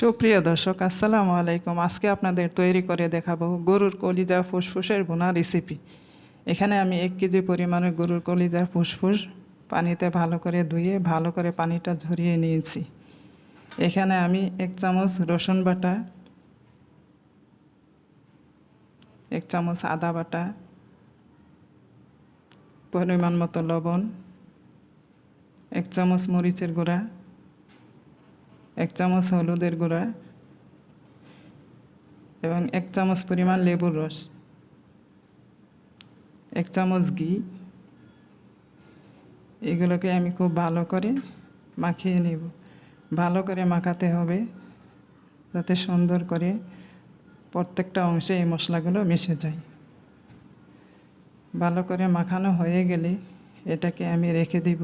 সুপ্রিয় দর্শক, আসসালামু আলাইকুম। আজকে আপনাদের তৈরি করে দেখাবো গরুর কলিজা ফুসফুসের ভুনা রেসিপি। এখানে আমি 1 কেজি পরিমাণের গরুর কলিজার ফুসফুস পানিতে ভালো করে ধুয়ে ভালো করে পানিটা ঝরিয়ে নিয়েছি। এখানে আমি 1 চামচ রসুন বাটা, 1 চামচ আদা বাটা, পরিমাণ মতো লবণ, 1 চামচ মরিচের গুঁড়া, 1 চামচ হলুদের গুঁড়া এবং 1 চামচ পরিমাণ লেবুর রস, 1 চামচ ঘি। এগুলোকে আমি খুব ভালো করে মাখিয়ে নেব। ভালো করে মাখাতে হবে যাতে সুন্দর করে প্রত্যেকটা অংশে এই মশলাগুলো মিশে যায়। ভালো করে মাখানো হয়ে গেলে এটাকে আমি রেখে দিব,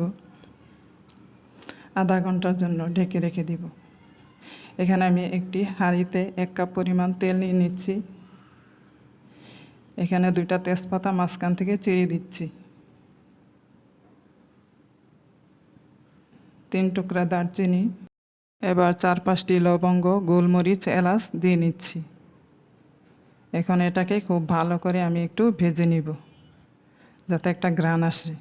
আধা ঘন্টার জন্য ঢেকে রেখে দিব। এখানে আমি একটি হাঁড়িতে 1 কাপ পরিমাণ তেল নিয়ে নিচ্ছি। এখানে 2টা তেজপাতা মাঝখান থেকে চিড়ে দিচ্ছি, 3 টুকরা দারচিনি, এবার 4-5টি লবঙ্গ, গোলমরিচ, এলাচ দিয়ে নিচ্ছি। এখন এটাকে খুব ভালো করে আমি একটু ভেজে নিব যাতে একটা ঘ্রাণ আসে।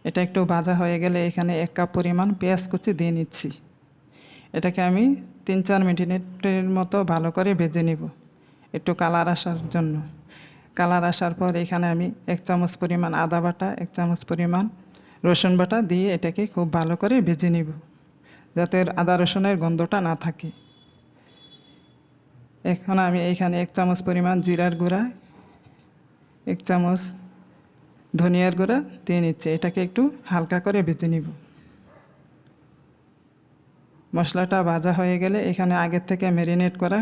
এটা একটু ভাজা হয়ে গেলে এখানে 1 কাপ পরিমাণ পেঁয়াজ কুচি দিয়ে নিচ্ছি। এটাকে আমি 3-4 মিনিটের মতো ভালো করে ভেজে নিব একটু কালার আসার জন্য। কালার আসার পর এখানে আমি 1 চামচ পরিমাণ আদা বাটা, 1 চামচ পরিমাণ রসুন বাটা দিয়ে এটাকে খুব ভালো করে ভেজে নিব যাতে আদা রসুনের গন্ধটা না থাকে। এখন আমি এখানে 1 চামচ পরিমাণ জিরার গুঁড়া, 1 চামচ ধনিয়ার গুঁড়া দিয়ে নিচ্ছি। এটাকে একটু হালকা করে ভেজে নিব। মশলাটা ভাজা হয়ে গেলে এখানে আগের থেকে ম্যারিনেট করা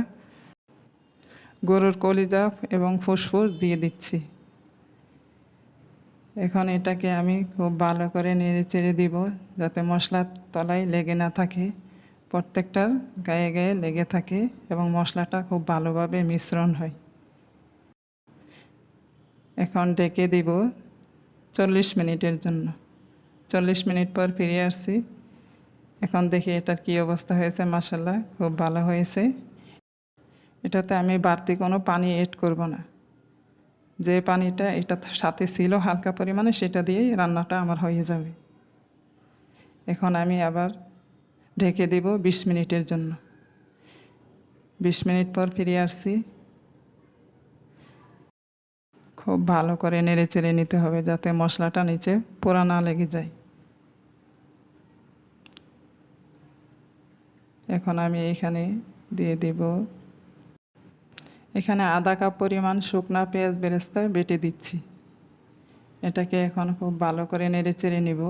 গরুর কলিজা এবং ফুসফুস দিয়ে দিচ্ছি। এখন এটাকে আমি খুব ভালো করে নেড়ে চেড়ে দিব যাতে মশলার তলায় লেগে না থাকে, প্রত্যেকটার গায়ে গায়ে লেগে থাকে এবং মশলাটা খুব ভালোভাবে মিশ্রণ হয়। এখন ঢেকে দিব 40 মিনিটের জন্য। 40 মিনিট পর ফিরে আসছি। এখন দেখি এটার কী অবস্থা হয়েছে। মাশাআল্লাহ খুব ভালো হয়েছে। এটাতে আমি বাড়তি কোনো পানি এড করব না। যে পানিটা এটার সাথে ছিল হালকা পরিমাণে সেটা দিয়েই রান্নাটা আমার হয়ে যাবে। এখন আমি আবার ঢেকে দেব 20 মিনিটের জন্য। 20 মিনিট পর ফিরে আসছি। খুব ভালো করে নেড়ে চেড়ে নিতে হবে যাতে মশলাটা নিচে পোড়া না লেগে যায়। এখন আমি এখানে দিয়ে দেব, এখানে আধা কাপ পরিমাণ শুকনা পেঁয়াজ বেরেস্তা বেটে দিচ্ছি। এটাকে এখন খুব ভালো করে নেড়ে চেড়ে নিব।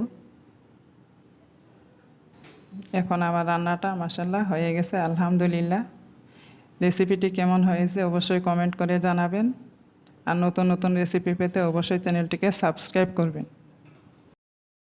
এখন আমার রান্নাটা মাশাআল্লাহ হয়ে গেছে, আলহামদুলিল্লাহ। রেসিপিটি কেমন হয়েছে অবশ্যই কমেন্ট করে জানাবেন। আর নতুন নতুন রেসিপি পেতে অবশ্যই চ্যানেলটিকে সাবস্ক্রাইব করবেন।